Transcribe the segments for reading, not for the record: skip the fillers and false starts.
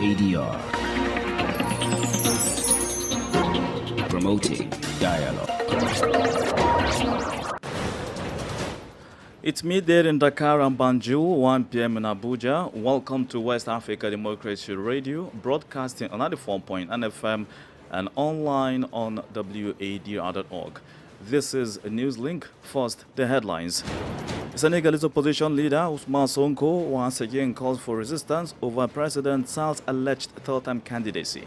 WADR. Promoting dialogue. It's midday in Dakar and Banjul, 1 p.m. in Abuja. Welcome to West Africa Democracy Radio, broadcasting on 94.9 FM and online on WADR.org. This is Newslink. First, the headlines. Senegalese opposition leader Ousmane Sonko once again calls for resistance over President Sall's alleged third-term candidacy.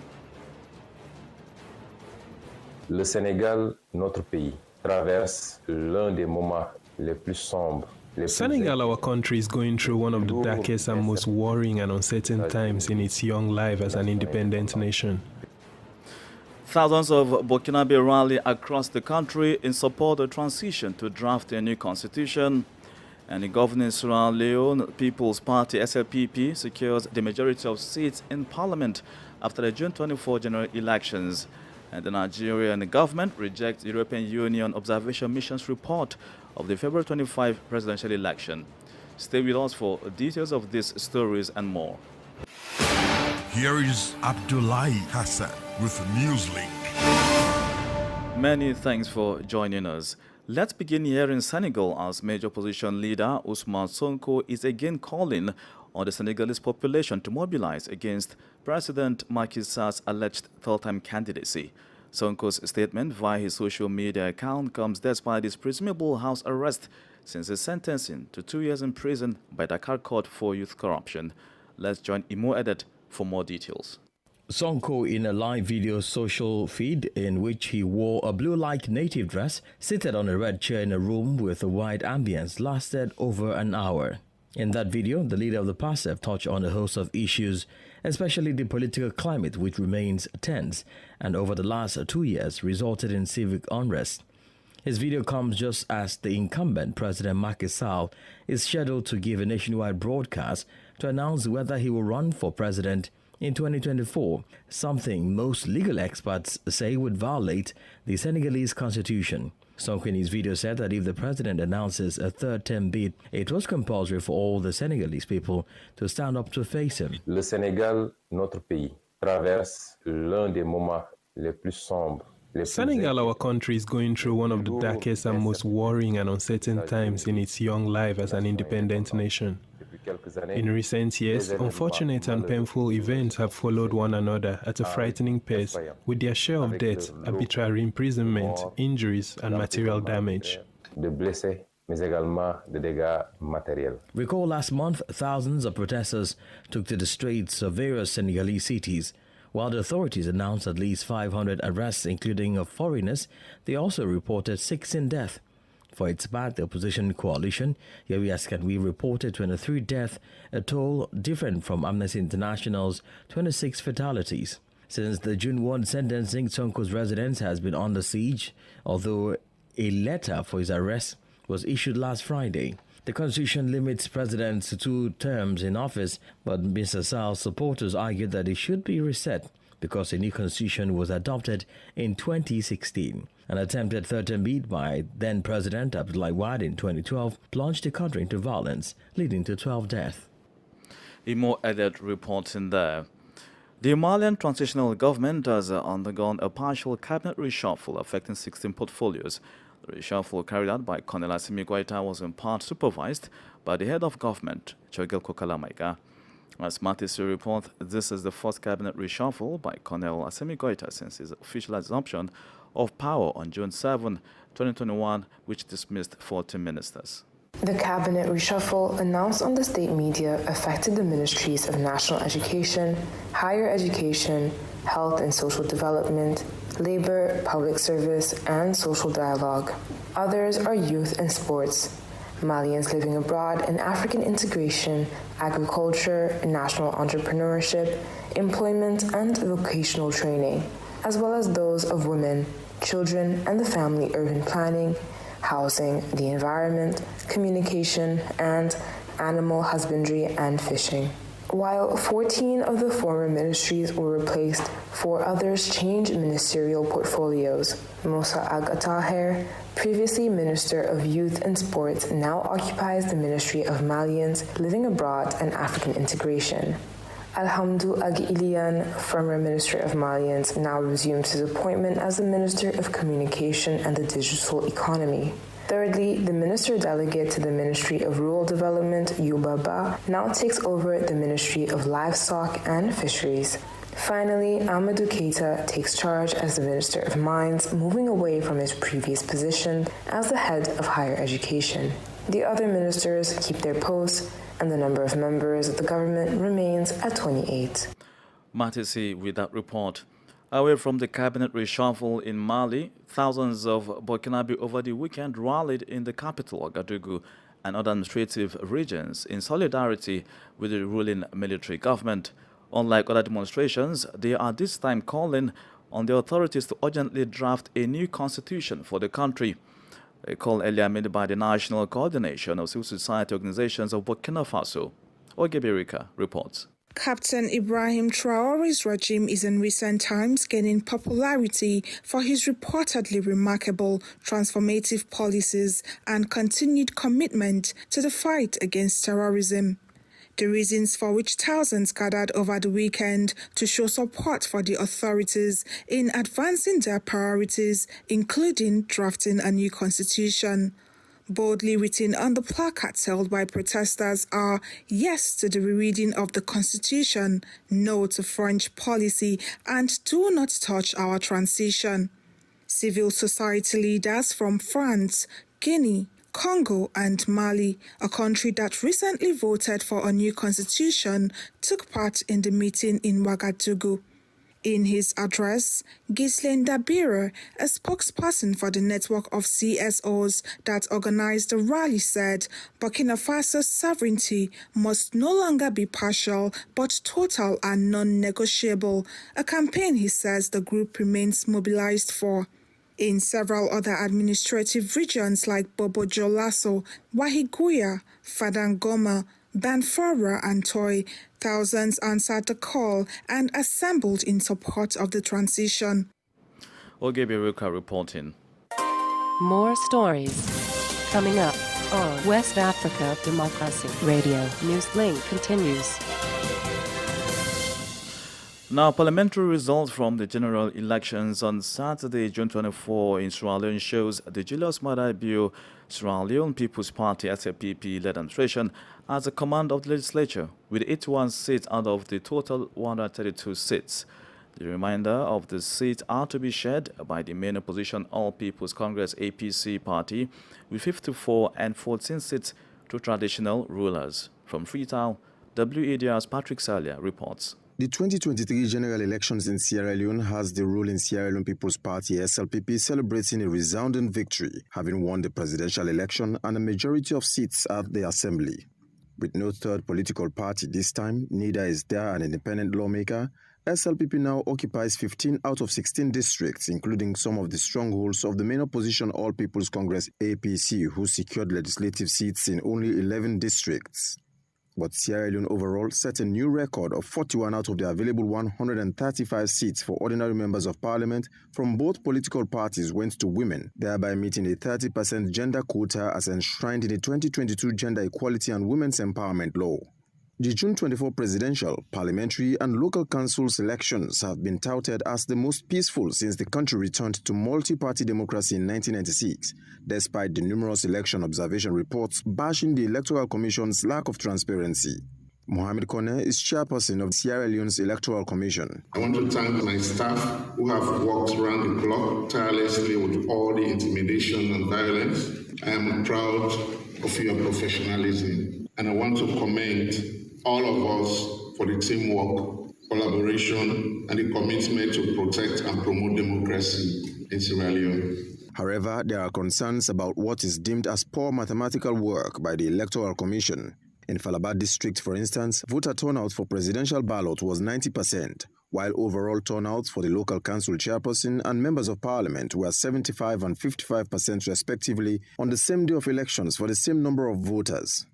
Le Sénégal, notre pays, traverse l'un des moments les plus sombres. Senegal, our country, is going through one of the darkest and most worrying and uncertain times in its young life as an independent nation. Thousands of Burkinabe rally across the country in support of the transition to draft a new constitution. And the governing Sierra Leone People's Party, SLPP, secures the majority of seats in parliament after the June 24 general elections. And the Nigerian government rejects the European Union Observation Mission's report of the February 25 presidential election. Stay with us for details of these stories and more. Here is Abdulahi Hassan with Newslink. Many thanks for joining us. Let's begin here in Senegal as major opposition leader Ousmane Sonko is again calling on the Senegalese population to mobilize against President Macky Sall's alleged third-time candidacy. Sonko's statement via his social media account comes despite his presumable house arrest since his sentencing to 2 years in prison by Dakar Court for youth corruption. Let's join Imo Edet for more details. Sonko, in a live video social feed in which he wore a blue-like native dress, seated on a red chair in a room with a wide ambience, lasted over an hour. In that video, the leader of the PASEF touched on a host of issues, especially the political climate, which remains tense and over the last 2 years resulted in civic unrest. His video comes just as the incumbent President Macky Sall is scheduled to give a nationwide broadcast to announce whether he will run for president in 2024, something most legal experts say would violate the Senegalese constitution. Sonko in his video said that if the president announces a third-term bid, it was compulsory for all the Senegalese people to stand up to face him. Le Sénégal, notre pays, traverse l'un des moments les plus sombres. Senegal, our country, is going through one of the darkest and most worrying and uncertain times in its young life as an independent nation. In recent years, unfortunate and painful events have followed one another at a frightening pace, with their share of death, arbitrary imprisonment, injuries, and material damage. Recall last month, thousands of protesters took to the streets of various Senegalese cities. While the authorities announced at least 500 arrests, including of foreigners, they also reported 16 deaths. For its part, the opposition coalition, we reported 23 deaths, a toll different from Amnesty International's 26 fatalities. Since the June 1 sentencing, Sonko's residence has been under siege, although a letter for his arrest was issued last Friday. The constitution limits presidents to 2 terms in office, but Mr. Sall's supporters argued that it should be reset because a new constitution was adopted in 2016. An attempted third-term bid by then-President Abdulahi in 2012 plunged the country into violence, leading to 12 deaths. Imo Edet reports in there. The Malian transitional government has undergone a partial cabinet reshuffle affecting 16 portfolios. The reshuffle carried out by Colonel Assimi Goïta was in part supervised by the head of government, Choguel Kokalamaiga. As Matisse reports, this is the first cabinet reshuffle by Colonel Assimi Goïta since his official assumption of power on June 7, 2021, which dismissed 14 ministers. The cabinet reshuffle announced on the state media affected the ministries of national education, higher education, health and social development, labor, public service, and social dialogue. Others are youth and sports, Malians living abroad and African integration, agriculture, national entrepreneurship, employment, and vocational training, as well as those of women, children, and the family, urban planning, housing, the environment, communication, and animal husbandry and fishing. While 14 of the former ministries were replaced, 4 others changed ministerial portfolios. Musa Ag-Ataher, previously Minister of Youth and Sports, now occupies the Ministry of Malians Living Abroad and African Integration. Alhamdou Agi-Ilian, former Minister of Malians, now resumes his appointment as the Minister of Communication and the Digital Economy. Thirdly, the Minister Delegate to the Ministry of Rural Development, Yubaba, now takes over the Ministry of Livestock and Fisheries. Finally, Amadou Keita takes charge as the Minister of Mines, moving away from his previous position as the head of higher education. The other ministers keep their posts, and the number of members of the government remains at 28. Matisi with that report. Away from the cabinet reshuffle in Mali, thousands of Burkinabe over the weekend rallied in the capital, Ouagadougou, and other administrative regions in solidarity with the ruling military government. Unlike other demonstrations, they are this time calling on the authorities to urgently draft a new constitution for the country. A call earlier made by the National Coordination of Civil Society Organizations of Burkina Faso. Ogebirika reports. Captain Ibrahim Traore's regime is in recent times gaining popularity for his reportedly remarkable transformative policies and continued commitment to the fight against terrorism. The reasons for which thousands gathered over the weekend to show support for the authorities in advancing their priorities, including drafting a new constitution. Boldly written on the placards held by protesters are yes to the rereading of the Constitution, no to French policy, and do not touch our transition. Civil society leaders from France, Guinea, Congo and Mali, a country that recently voted for a new constitution, took part in the meeting in Ouagadougou. In his address, Ghislaine Dabira, a spokesperson for the network of CSOs that organized the rally, said Burkina Faso's sovereignty must no longer be partial but total and non-negotiable, a campaign he says the group remains mobilized for. In several other administrative regions like Bobo-Dioulasso, Wahiguya, Fadangoma, Banfora and Toy, thousands answered the call and assembled in support of the transition. Ogebiruka reporting. More stories coming up on West Africa Democracy Radio. Newslink continues. Now, parliamentary results from the general elections on Saturday, June 24 in Sierra Leone shows the Julius Maada Bio Sierra Leone People's Party SLPP led administration as a command of the legislature with 81 seats out of the total 132 seats. The remainder of the seats are to be shared by the main opposition All People's Congress APC party with 54 and 14 seats to traditional rulers. From Freetown, WADR's Patrick Salia reports. The 2023 general elections in Sierra Leone has the ruling Sierra Leone People's Party SLPP celebrating a resounding victory, having won the presidential election and a majority of seats at the assembly. With no third political party this time, neither is there an independent lawmaker. SLPP now occupies 15 out of 16 districts, including some of the strongholds of the main opposition All People's Congress APC, who secured legislative seats in only 11 districts. But Sierra Leone overall set a new record of 41 out of the available 135 seats for ordinary members of parliament from both political parties went to women, thereby meeting a 30% gender quota as enshrined in the 2022 Gender Equality and Women's Empowerment Law. The June 24 presidential, parliamentary and local councils elections have been touted as the most peaceful since the country returned to multi-party democracy in 1996, despite the numerous election observation reports bashing the Electoral Commission's lack of transparency. Mohamed Kone is chairperson of Sierra Leone's Electoral Commission. I want to thank my staff who have worked around the clock tirelessly with all the intimidation and violence. I am proud of your professionalism, and I want to commend all of us for the teamwork, collaboration, and the commitment to protect and promote democracy in Sierra Leone. However, there are concerns about what is deemed as poor mathematical work by the Electoral Commission. In Falaba district, for instance, voter turnout for presidential ballot was 90%, while overall turnouts for the local council chairperson and members of parliament were 75% and 55% respectively on the same day of elections for the same number of voters.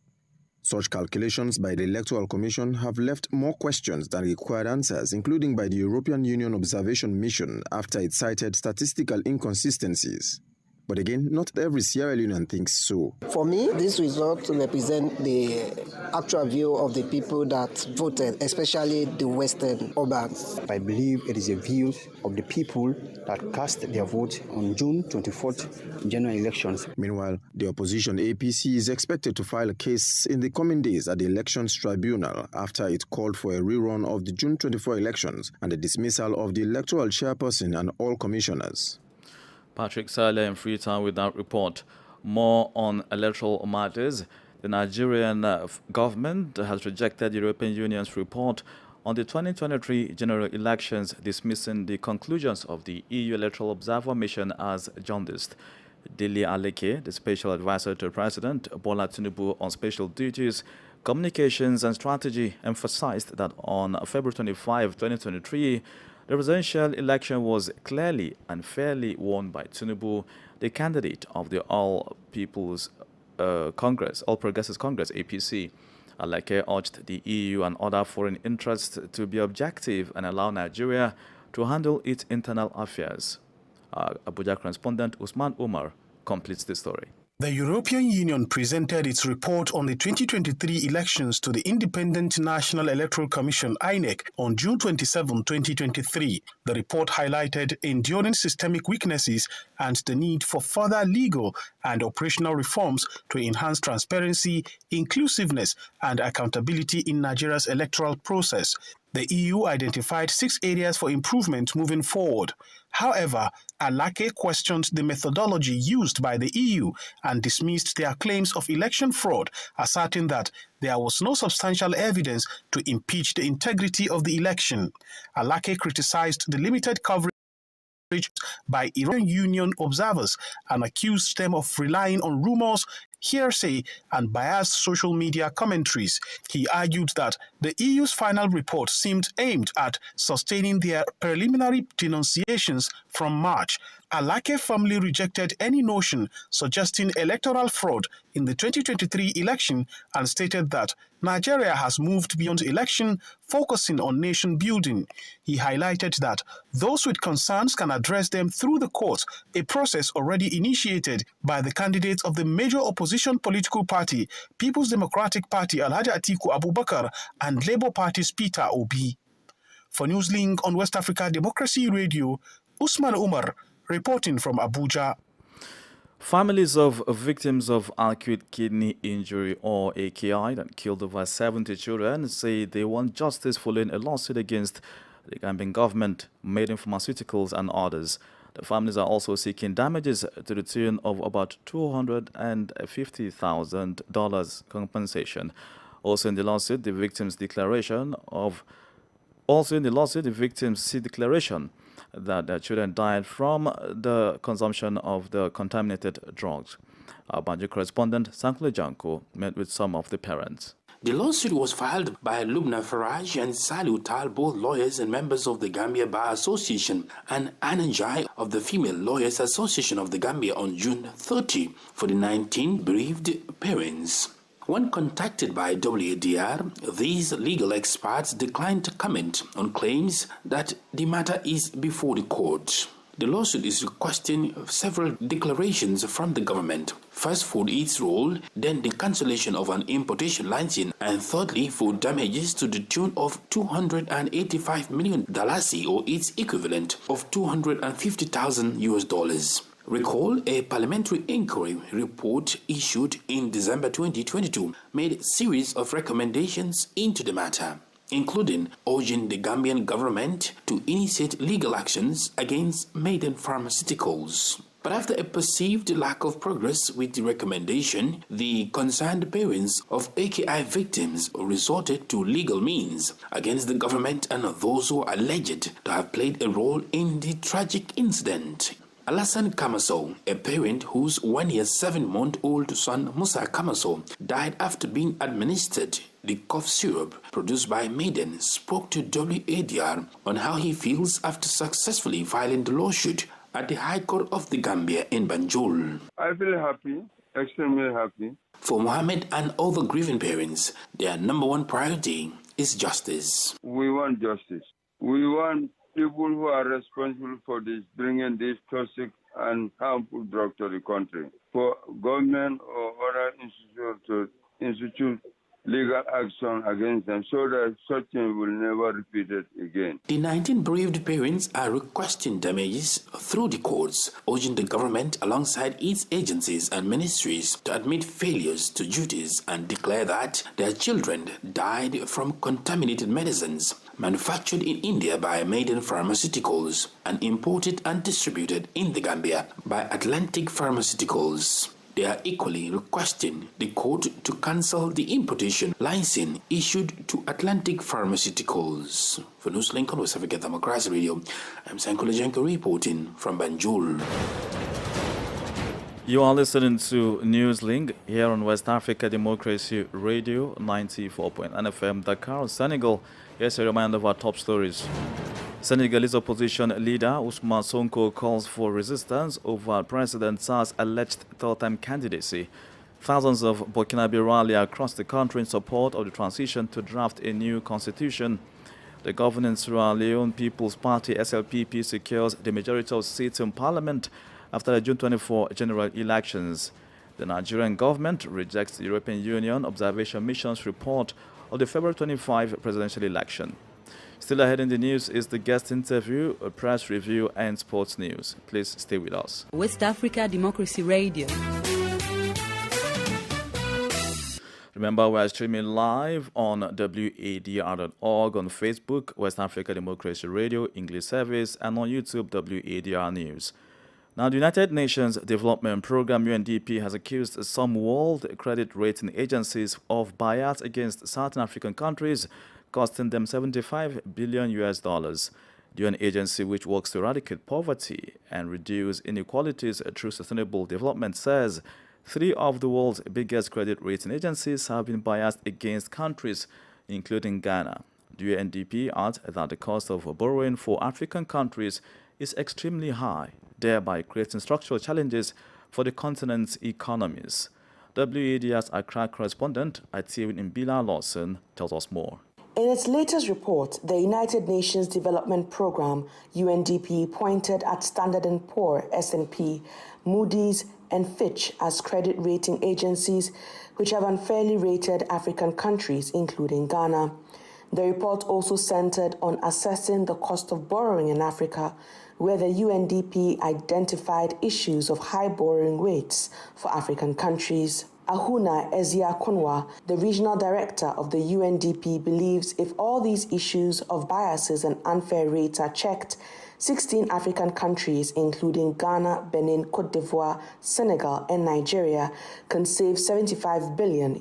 Such calculations by the Electoral Commission have left more questions than required answers, including by the European Union Observation Mission after it cited statistical inconsistencies. But again, not every Sierra Leonean thinks so. For me, this result represents the actual view of the people that voted, especially the Western urbans. I believe it is a view of the people that cast their vote on June 24th general elections. Meanwhile, the opposition APC is expected to file a case in the coming days at the Elections Tribunal after it called for a rerun of the June 24 elections and the dismissal of the electoral chairperson and all commissioners. Patrick Saleh in Freetown with that report. More on electoral matters. The Nigerian government has rejected the European Union's report on the 2023 general elections, dismissing the conclusions of the EU Electoral Observer Mission as jaundiced. Dele Aleke, the special advisor to President Bola Tinubu on special duties, communications and strategy, emphasized that on February 25, 2023, the presidential election was clearly and fairly won by Tinubu, the candidate of the All Progressives Congress, APC. Aleke urged the EU and other foreign interests to be objective and allow Nigeria to handle its internal affairs. Abuja correspondent Usman Umar completes the story. The European Union presented its report on the 2023 elections to the Independent National Electoral Commission (INEC) on June 27, 2023. The report highlighted enduring systemic weaknesses and the need for further legal and operational reforms to enhance transparency, inclusiveness, and accountability in Nigeria's electoral process. The EU identified 6 areas for improvement moving forward. However, Alake questioned the methodology used by the EU and dismissed their claims of election fraud, asserting that there was no substantial evidence to impeach the integrity of the election. Alake criticized the limited coverage by European Union observers and accused them of relying on rumors, hearsay, and biased social media commentaries. He argued that the EU's final report seemed aimed at sustaining their preliminary denunciations from March. Alake firmly rejected any notion suggesting electoral fraud in the 2023 election and stated that Nigeria has moved beyond election, focusing on nation building. He highlighted that those with concerns can address them through the courts, a process already initiated by the candidates of the major opposition political party, People's Democratic Party Alhaji Atiku Abubakar, and Labour Party's Peter Obi. For Newslink on West Africa Democracy Radio, Usman Umar, reporting from Abuja. Families of victims of acute kidney injury or AKI that killed over 70 children say they want justice following a lawsuit against the Gambian government, Maiden Pharmaceuticals and others. The families are also seeking damages to the tune of about $250,000 compensation. Also in the lawsuit, the victims see declaration that their children died from the consumption of the contaminated drugs. Our Banjo correspondent Sankle Janko met with some of the parents. The lawsuit was filed by Lubna Faraj and Saliu Tal, both lawyers and members of the Gambia Bar Association, and Ananjai of the Female Lawyers Association of the Gambia on June 30 for the 19 bereaved parents. When contacted by WADR, these legal experts declined to comment on claims that the matter is before the court. The lawsuit is requesting several declarations from the government. First, for its role, then the cancellation of an importation license, and thirdly, for damages to the tune of $285 million or its equivalent of $250,000. Recall, a parliamentary inquiry report issued in December 2022 made a series of recommendations into the matter, including urging the Gambian government to initiate legal actions against Maiden Pharmaceuticals. But after a perceived lack of progress with the recommendation, the concerned parents of AKI victims resorted to legal means against the government and those who are alleged to have played a role in the tragic incident. Alassane Kamaso, a parent whose 1 year 7-month-old son Musa Kamaso died after being administered the cough syrup produced by Maiden, spoke to WADR on how he feels after successfully filing the lawsuit at the High Court of the Gambia in Banjul. I feel happy, extremely happy. For Mohammed and other grieving parents, their number one priority is justice. We want justice. We want people who are responsible for this, bringing this toxic and harmful drugs to the country. For government or other institutions to institute legal action against them so that such thing will never repeat it again. The 19 bereaved parents are requesting damages through the courts, urging the government alongside its agencies and ministries to admit failures to duties and declare that their children died from contaminated medicines manufactured in India by Maiden Pharmaceuticals and imported and distributed in the Gambia by Atlantic Pharmaceuticals. They are equally requesting the court to cancel the importation license issued to Atlantic Pharmaceuticals. For Newslink on West Africa Democracy Radio, I'm Sankula Jenko reporting from Banjul. You are listening to Newslink here on West Africa Democracy Radio 94.9 FM, Dakar, Senegal. Here's a reminder of our top stories. Senegalese opposition leader Ousmane Sonko calls for resistance over President Sall's alleged third-time candidacy. Thousands of Burkinabe rally across the country in support of the transition to draft a new constitution. The governing Sierra Leone People's Party SLPP secures the majority of seats in parliament after the June 24 general elections. The Nigerian government rejects the European Union Observation Mission's report of the February 25 presidential election. Still ahead in the news is the guest interview, a press review, and sports news. Please stay with us. West Africa Democracy Radio. Remember, we are streaming live on WADR.org, on Facebook, West Africa Democracy Radio, English Service, and on YouTube, WADR News. Now, the United Nations Development Programme, UNDP, has accused some world credit rating agencies of bias against certain African countries, costing them $75 billion. The UN agency, which works to eradicate poverty and reduce inequalities through sustainable development, says 3 of the world's biggest credit rating agencies have been biased against countries, including Ghana. The UNDP adds that the cost of borrowing for African countries is extremely high, thereby creating structural challenges for the continent's economies. WADR's Accra correspondent Atiewin Mbila Lawson tells us more. In its latest report, the United Nations Development Programme, UNDP, pointed at Standard & Poor's, S&P, Moody's, and Fitch as credit rating agencies which have unfairly rated African countries, including Ghana. The report also centered on assessing the cost of borrowing in Africa, where the UNDP identified issues of high borrowing rates for African countries. Ahuna Eziakunwa, the regional director of the UNDP, believes if all these issues of biases and unfair rates are checked, 16 African countries, including Ghana, Benin, Cote d'Ivoire, Senegal, and Nigeria, can save $75 billion.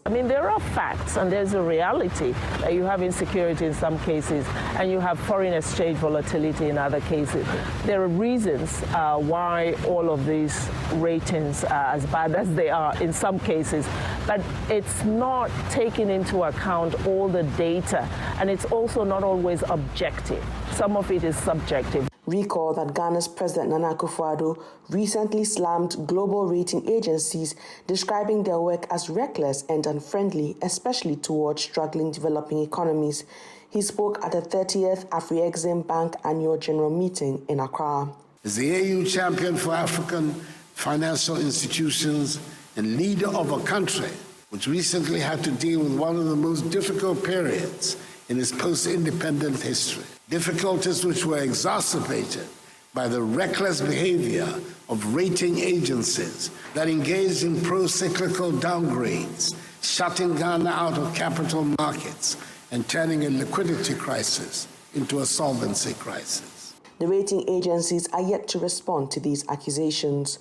I mean, there are facts and there's a reality that you have insecurity in some cases and you have foreign exchange volatility in other cases. There are reasons why all of these ratings are as bad as they are in some cases, but it's not taking into account all the data, and it's also not always objective. Some of it is subjective. Recall that Ghana's President Nana Akufo-Addo recently slammed global rating agencies, describing their work as reckless and unfriendly, especially towards struggling developing economies. He spoke at the 30th Afrexim Bank annual general meeting in Accra. As the AU champion for African financial institutions and leader of a country which recently had to deal with one of the most difficult periods in its post-independent history, difficulties which were exacerbated by the reckless behavior of rating agencies that engaged in pro-cyclical downgrades, shutting Ghana out of capital markets and turning a liquidity crisis into a solvency crisis. The rating agencies are yet to respond to these accusations.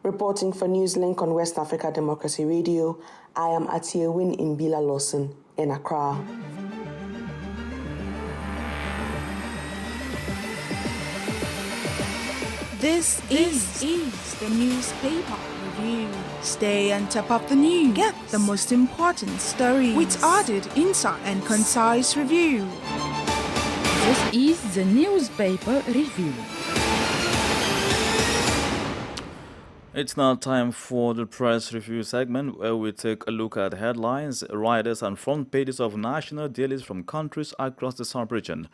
Reporting for Newslink on West Africa Democracy Radio, I am Atiewin Mbila Lawson in Accra. This is the newspaper review. Stay on top of the news. Get the most important stories with added insight and concise review. This is the newspaper review. It's now time for the press review segment, where we take a look at headlines, riders, and front pages of national dailies from countries across the sub-region.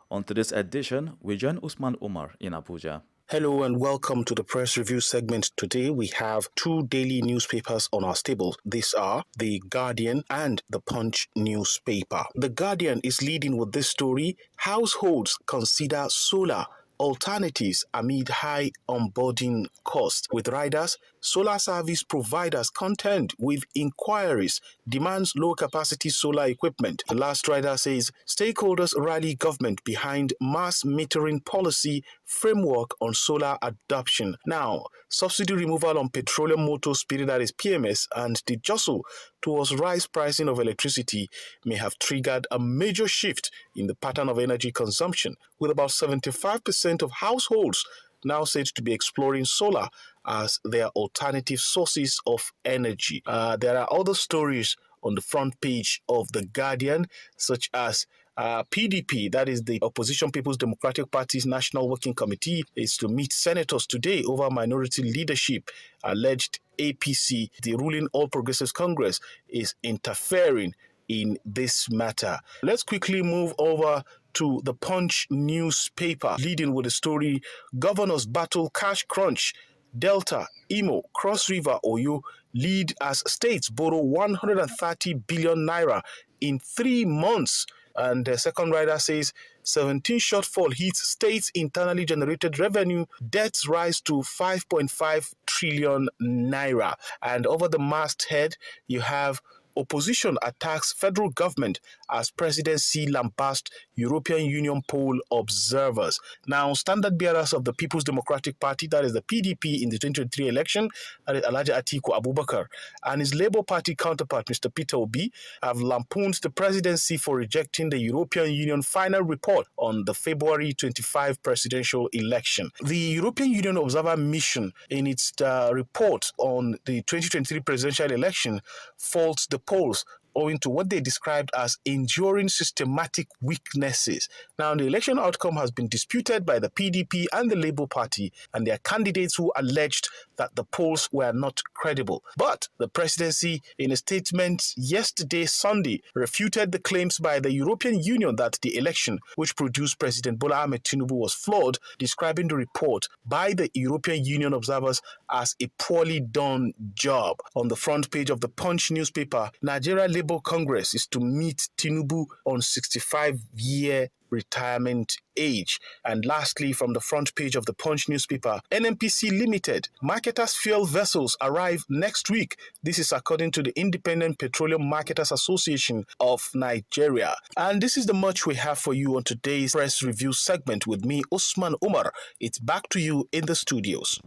On today's edition, we join Usman Umar in Abuja. Hello and welcome to the press review segment. Today we have two daily newspapers on our stable. These are The Guardian and The Punch newspaper. The Guardian is leading with this story: households consider solar alternatives amid high onboarding costs. With riders, solar service providers contend with inquiries, demands low-capacity solar equipment. The last rider says stakeholders rally government behind mass metering policy framework on solar adoption. Now, subsidy removal on petroleum motor spirit, that is PMS, and the jostle towards rise pricing of electricity may have triggered a major shift in the pattern of energy consumption, with about 75% of households now said to be exploring solar as their alternative sources of energy. There are other stories on the front page of The Guardian, such as PDP, that is the Opposition People's Democratic Party's National Working Committee, is to meet senators today over minority leadership. Alleged APC, the ruling All Progressives Congress, is interfering in this matter. Let's quickly move over to the Punch newspaper, leading with the story: governors battle cash crunch. Delta, Imo, Cross River, Oyo lead as states borrow 130 billion naira in 3 months. And the second rider says 17 shortfall hits states' internally generated revenue. Debts rise to 5.5 trillion naira. And over the masthead, you have opposition attacks federal government as presidency lambast European Union poll observers. Now, standard bearers of the People's Democratic Party, that is the PDP, in the 2023 election, that is Alhaji Atiku Abubakar, and his Labour Party counterpart, Mr. Peter Obi, have lampooned the presidency for rejecting the European Union final report on the February 25 presidential election. The European Union Observer Mission, in its report on the 2023 presidential election, faults the polls owing to what they described as enduring systematic weaknesses. Now, the election outcome has been disputed by the PDP and the Labour Party and their candidates, who alleged that the polls were not credible. But the presidency, in a statement yesterday, Sunday, refuted the claims by the European Union that the election, which produced President Bola Ahmed Tinubu, was flawed, describing the report by the European Union observers as a poorly done job. On the front page of the Punch newspaper, Nigeria Labour Congress is to meet Tinubu on 65-year retirement age. And lastly, from the front page of the Punch newspaper, NNPC Limited, marketers' fuel vessels arrive next week. This is according to the Independent Petroleum Marketers Association of Nigeria. And this is the much we have for you on today's press review segment with me, Usman Umar. It's back to you in the studios.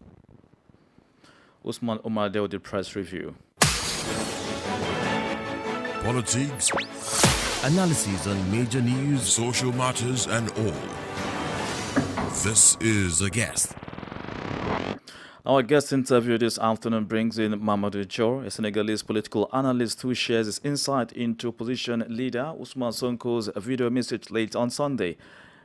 Usman Umar there with the press review. Politics, analyses on major news, social matters, and all. This is A Guest. Our guest interview this afternoon brings in Mamadou Dior, a Senegalese political analyst who shares his insight into opposition leader Ousmane Sonko's video message late on Sunday.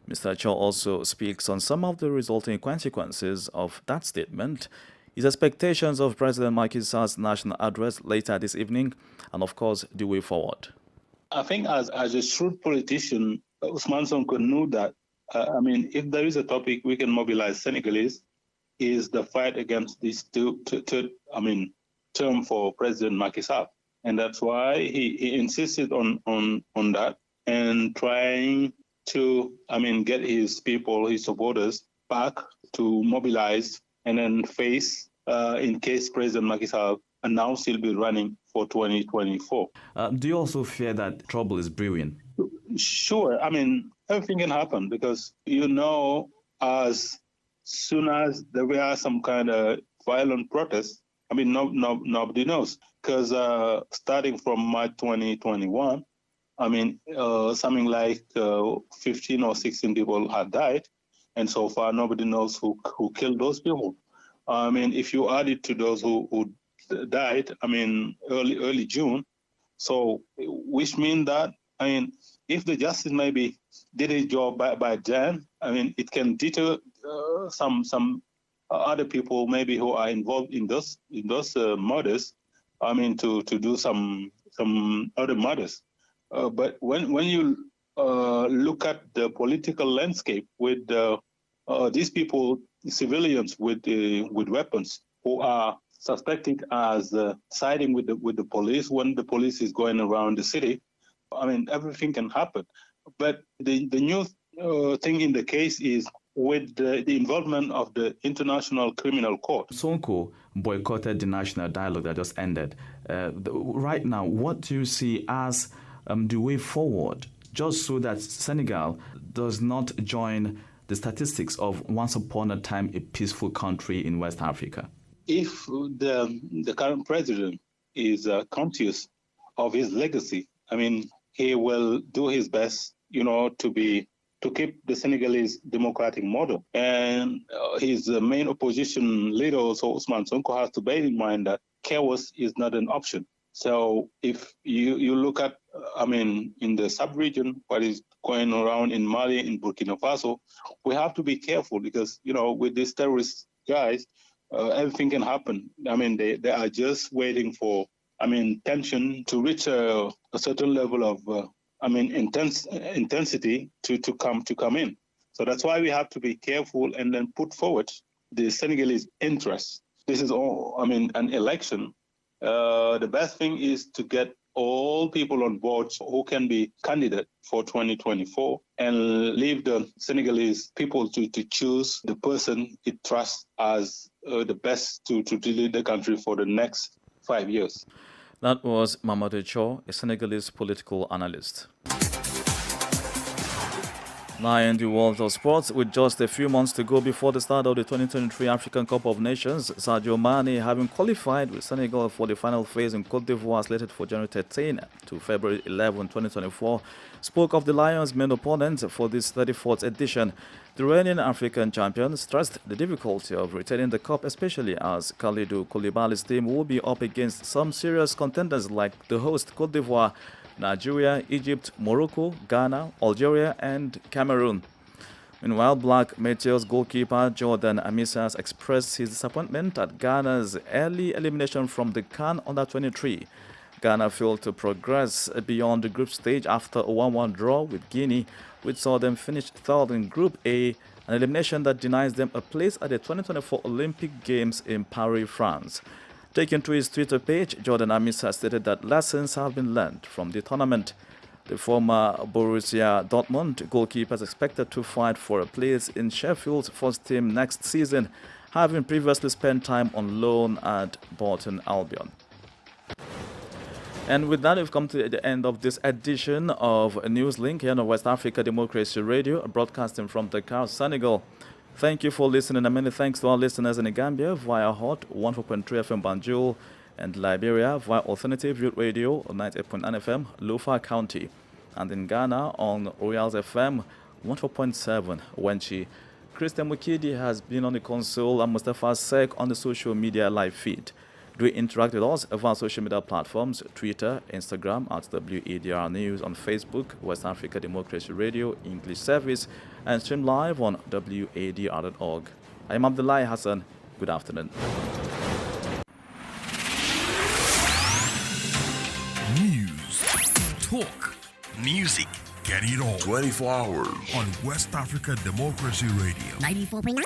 Mr. Dior also speaks on some of the resulting consequences of that statement, his expectations of President Macky Sall's national address later this evening, and of course, the way forward. I think as a shrewd politician, Ousmane Sonko knew that, if there is a topic we can mobilize Senegalese, is the fight against this term for President Macky Sall. And that's why he insisted on that and trying to, get his people, his supporters back to mobilize and then face in case President Macky Sall announced he'll be running for 2024. Do you also fear that trouble is brewing? Sure. Everything can happen because, as soon as there were some kind of violent protests, nobody knows. Because starting from March 2021, something like 15 or 16 people had died. And so far, nobody knows who killed those people. If you add it to those who died, early June, so which means that, if the justice maybe did its job by Jan, it can deter some other people maybe who are involved in those murders, to do some other murders. But when you look at the political landscape with these people civilians with weapons who are suspected as siding with the police when the police is going around the city. I mean, everything can happen. But the new thing in the case is with the involvement of the International Criminal Court. Sonko boycotted the national dialogue that just ended. Right now, what do you see as the way forward, just so that Senegal does not join the statistics of once upon a time a peaceful country in West Africa? If the current president is conscious of his legacy, I mean, he will do his best, to keep the Senegalese democratic model. And his main opposition leader, also Ousmane Sonko, has to bear in mind that chaos is not an option. So if you look at, in the sub-region, what is going around in Mali, in Burkina Faso, we have to be careful because, with these terrorist guys, everything can happen. I mean, they are just waiting for, tension to reach a certain level of, intensity to come in. So that's why we have to be careful and then put forward the Senegalese interests. This is all, an election. The best thing is to get all people on board who can be candidate for 2024 and leave the Senegalese people to choose the person it trusts as the best to lead the country for the next 5 years. That was Mamadou Cho, a Senegalese political analyst. Now in the world of sports, with just a few months to go before the start of the 2023 African Cup of Nations, Sadio Mane, having qualified with Senegal for the final phase in Côte d'Ivoire slated for January 13 to February 11, 2024, spoke of the Lions' main opponents for this 34th edition. The reigning African champions stressed the difficulty of retaining the cup, especially as Kalidou Koulibaly's team will be up against some serious contenders like the host Côte d'Ivoire, Nigeria, Egypt, Morocco, Ghana, Algeria, and Cameroon. Meanwhile, Black Meteors goalkeeper Jordan Amisas expressed his disappointment at Ghana's early elimination from the CAN Under-23. Ghana failed to progress beyond the group stage after a 1-1 draw with Guinea, which saw them finish third in Group A, an elimination that denies them a place at the 2024 Olympic Games in Paris, France. Taken to his Twitter page, Jordan Amisas stated that lessons have been learned from the tournament. The former Borussia Dortmund goalkeeper is expected to fight for a place in Sheffield's first team next season, having previously spent time on loan at Bolton Albion. And with that, we've come to the end of this edition of Newslink here on West Africa Democracy Radio, broadcasting from Dakar, Senegal. Thank you for listening, and many thanks to our listeners in the Gambia via Hot 104.3 FM Banjul, and Liberia via Alternative Youth Radio 98.9 FM Lufa County, and in Ghana on Royals FM 104.7 Wenchi. Christian Mukidi has been on the console and Mustafa Sek on the social media live feed. Do interact with us via social media platforms, Twitter, Instagram at WADR News, on Facebook, West Africa Democracy Radio English Service, and stream live on WADR.org. I am Abdulahi Hassan. Good afternoon. News, talk, music, get it all 24 hours on West Africa Democracy Radio 94.9